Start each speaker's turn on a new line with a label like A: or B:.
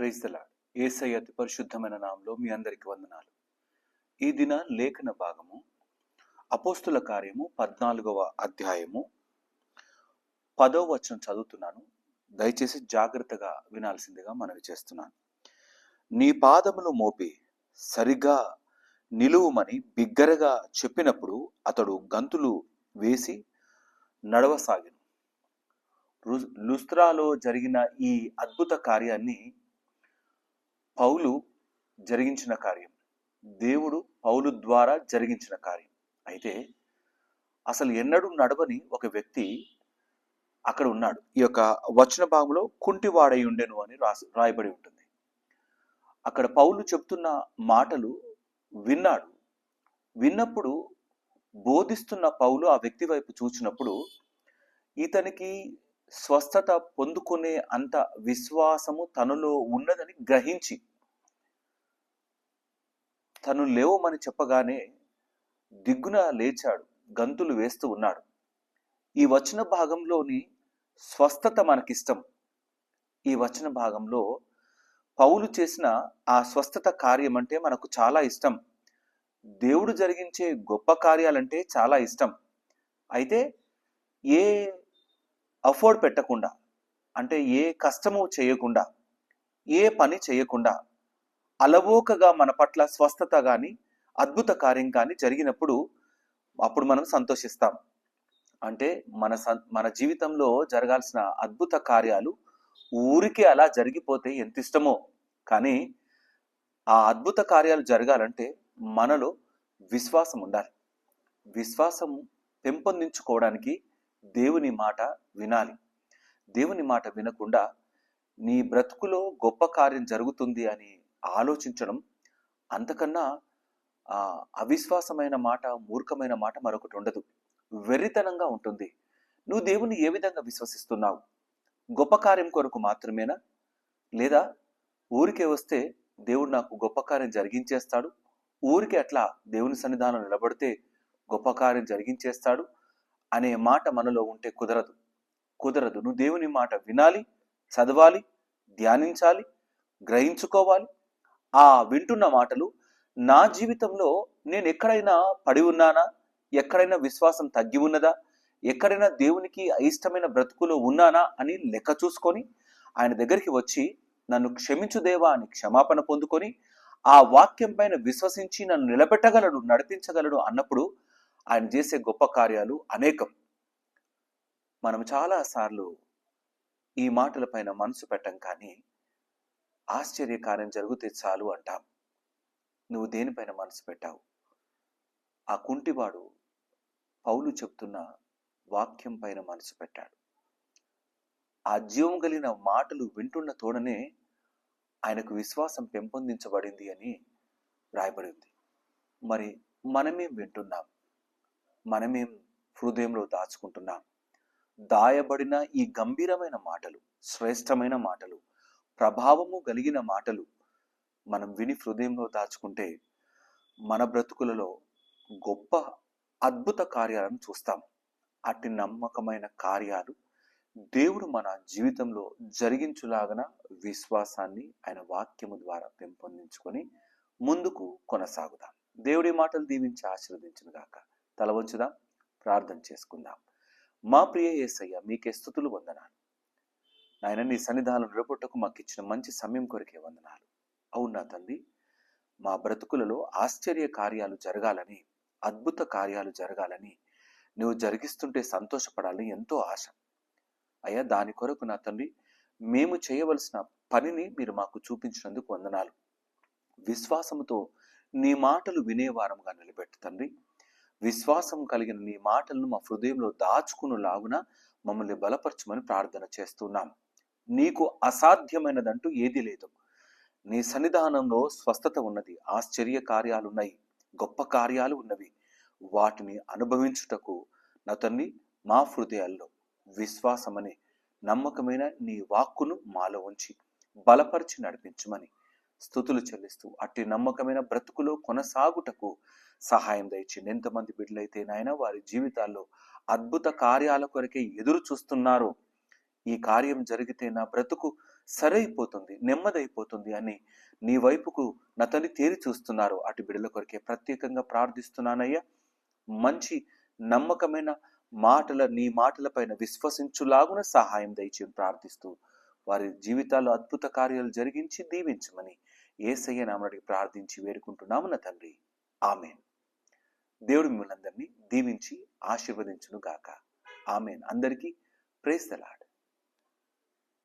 A: Praise the lord. యేసయ్య అతి పరిశుద్ధమైన నామములో మీ అందరికి వందనాలు. ఈ దిన లేఖన భాగము అపోస్తుల కార్యము 14వ అధ్యాయము 10వ వచనం చదువుతున్నాను. దయచేసి జాగ్రత్తగా వినాల్సిందిగా మనవి చేస్తున్నాను. నీ పాదములు మోపి సరిగా నిలువుమని బిగ్గరగా చెప్పినప్పుడు అతడు గంతులు వేసి నడవసాగాను. లుస్త్రాలో జరిగిన ఈ అద్భుత కార్యాన్ని పౌలు జరిగించిన కార్యం, దేవుడు పౌలు ద్వారా జరిగించిన కార్యం. అయితే అసలు ఎన్నడూ నడవని ఒక వ్యక్తి అక్కడ ఉన్నాడు. ఈ యొక్క వచన భాగంలో కుంటివాడై ఉండెను అని రాయబడి ఉంటుంది. అక్కడ పౌలు చెప్తున్న మాటలు విన్నాడు. విన్నప్పుడు బోధిస్తున్న పౌలు ఆ వ్యక్తి వైపు చూచినప్పుడు ఇతనికి స్వస్థత పొందుకునే అంత విశ్వాసము తనలో ఉన్నదని గ్రహించి తను లేవమని చెప్పగానే దిగ్గున లేచాడు, గంతులు వేస్తూ ఉన్నాడు. ఈ వచన భాగంలోని స్వస్థత మనకిష్టం. ఈ వచన భాగంలో పౌలు చేసిన ఆ స్వస్థత కార్యం అంటే మనకు చాలా ఇష్టం. దేవుడు జరిగించే గొప్ప కార్యాలంటే చాలా ఇష్టం. అయితే ఏ అఫోర్డ్ పెట్టకుండా, అంటే ఏ కష్టము చేయకుండా, ఏ పని చేయకుండా అలవోకగా మన పట్ల స్వస్థత కానీ అద్భుత కార్యం కానీ జరిగినప్పుడు అప్పుడు మనం సంతోషిస్తాం. అంటే మన జీవితంలో జరగాల్సిన అద్భుత కార్యాలు ఊరికే అలా జరిగిపోతే ఎంత ఇష్టమో. కానీ ఆ అద్భుత కార్యాలు జరగాలంటే మనలో విశ్వాసం ఉండాలి. విశ్వాసం పెంపొందించుకోవడానికి దేవుని మాట వినాలి. దేవుని మాట వినకుండా నీ బ్రతుకులో గొప్ప కార్యం జరుగుతుంది అని ఆలోచించడం అంతకన్నా అవిశ్వాసమైన మాట, మూర్ఖమైన మాట మరొకటి ఉండదు. వెర్రితనంగా ఉంటుంది. నువ్వు దేవుని ఏ విధంగా విశ్వసిస్తున్నావు? గొప్ప కార్యం కొరకు మాత్రమేనా? లేదా ఊరికే వస్తే దేవుడు నాకు గొప్ప కార్యం జరిగించేస్తాడు, ఊరికే అట్లా దేవుని సన్నిధానం నిలబడితే గొప్ప కార్యం జరిగించేస్తాడు అనే మాట మనలో ఉంటే కుదరదు. నువ్వు దేవుని మాట వినాలి, చదవాలి, ధ్యానించాలి, గ్రహించుకోవాలి. ఆ వింటున్న మాటలు నా జీవితంలో నేను ఎక్కడైనా పడి ఉన్నానా, ఎక్కడైనా విశ్వాసం తగ్గి ఉన్నదా, ఎక్కడైనా దేవునికి అయిష్టమైన బ్రతుకులో ఉన్నానా అని లెక్క చూసుకొని ఆయన దగ్గరికి వచ్చి నన్ను క్షమించు దేవా అని క్షమాపణ పొందుకొని ఆ వాక్యం పైన విశ్వసించి నన్ను నిలబెట్టగలడు, నడిపించగలడు అన్నప్పుడు ఆయన చేసే గొప్ప కార్యాలు అనేకం. మనం చాలాసార్లు ఈ మాటల పైన మనసు పెట్టం, కానీ ఆశ్చర్యకార్యం జరిగితే చాలు అంటాం. నువ్వు దేనిపైన మనసు పెట్టావు? ఆ కుంటివాడు పౌలు చెప్తున్న వాక్యం పైన మనసు పెట్టాడు. ఆ జీవం కలిగిన మాటలు వింటున్న తోడనే ఆయనకు విశ్వాసం పెంపొందించబడింది అని రాయబడి ఉంది. మరి మనమేం వింటున్నాం? మనమేం హృదయంలో దాచుకుంటున్నాం? దాయబడిన ఈ గంభీరమైన మాటలు, శ్రేష్టమైన మాటలు, ప్రభావము కలిగిన మాటలు మనం విని హృదయంలో దాచుకుంటే మన బ్రతుకులలో గొప్ప అద్భుత కార్యాలను చూస్తాం. అట్టి నమ్మకమైన కార్యాలు దేవుడు మన జీవితంలో జరిగించులాగన విశ్వాసాన్ని ఆయన వాక్యము ద్వారా పెంపొందించుకొని ముందుకు కొనసాగుదాం. దేవుడి మాటలు దీవించి ఆశీర్వదించును గాక. తల వంచుదాం, ప్రార్థన చేసుకుందాం. మా ప్రియ యేసయ్య, మీకే స్తుతులు, వందనాలు. నాయన, నీ సన్నిధానం నిలబొట్టకు మాకు ఇచ్చిన మంచి సమయం కొరకే వందనాలు. అవునా తండ్రి, మా బ్రతుకులలో ఆశ్చర్య కార్యాలు జరగాలని, అద్భుత కార్యాలు జరగాలని, నువ్వు జరిగిస్తుంటే సంతోషపడాలని ఎంతో ఆశ. అయ్యా, దాని కొరకు నా తండ్రి మేము చేయవలసిన పనిని మీరు మాకు చూపించినందుకు వందనాలు. విశ్వాసముతో నీ మాటలు వినేవారముగా నిలబెట్టు తండ్రి. విశ్వాసం కలిగిన నీ మాటలను మా హృదయంలో దాచుకుని లాగున మమ్మల్ని బలపరచమని ప్రార్థన చేస్తున్నాం. నీకు అసాధ్యమైనదంటూ ఏది లేదు. నీ సన్నిధానంలో స్వస్థత ఉన్నది, ఆశ్చర్య కార్యాలు ఉన్నాయి, గొప్ప కార్యాలు ఉన్నవి. వాటిని అనుభవించుటకు నా తండ్రి మా హృదయాల్లో విశ్వాసమనే నమ్మకమైన నీ వాక్కును మాలో ఉంచి బలపరిచి నడిపించమని స్తుతులు చెల్లిస్తూ అట్టి నమ్మకమైన బ్రతుకులో కొనసాగుటకు సహాయం దయచేయండి. ఎంతమంది బిడ్డలైతే నాయన వారి జీవితాల్లో అద్భుత కార్యాల కొరకే ఎదురు చూస్తున్నారో, ఈ కార్యం జరిగితే నా బ్రతుకు సరైపోతుంది, నెమ్మదైపోతుంది అని నీ వైపుకు నా తండ్రి తేరి చూస్తున్నారు. అటు బిడ్డల కొరకే ప్రత్యేకంగా ప్రార్థిస్తున్నానయ్యా. మంచి నమ్మకమైన నీ మాటల పైన విశ్వసించులాగున సహాయం దయచేసి ప్రార్థిస్తూ వారి జీవితాల్లో అద్భుత కార్యాలు జరిగించి దీవించమని యేసయ్య నామమున ప్రార్థించి వేడుకుంటున్నాము నా తండ్రి. ఆమేన్. దేవుడు మిమ్మల్ని అందరినీ దీవించి ఆశీర్వదించును గాక. ఆమేన్. అందరికీ ప్రైజ్ ది లార్డ్.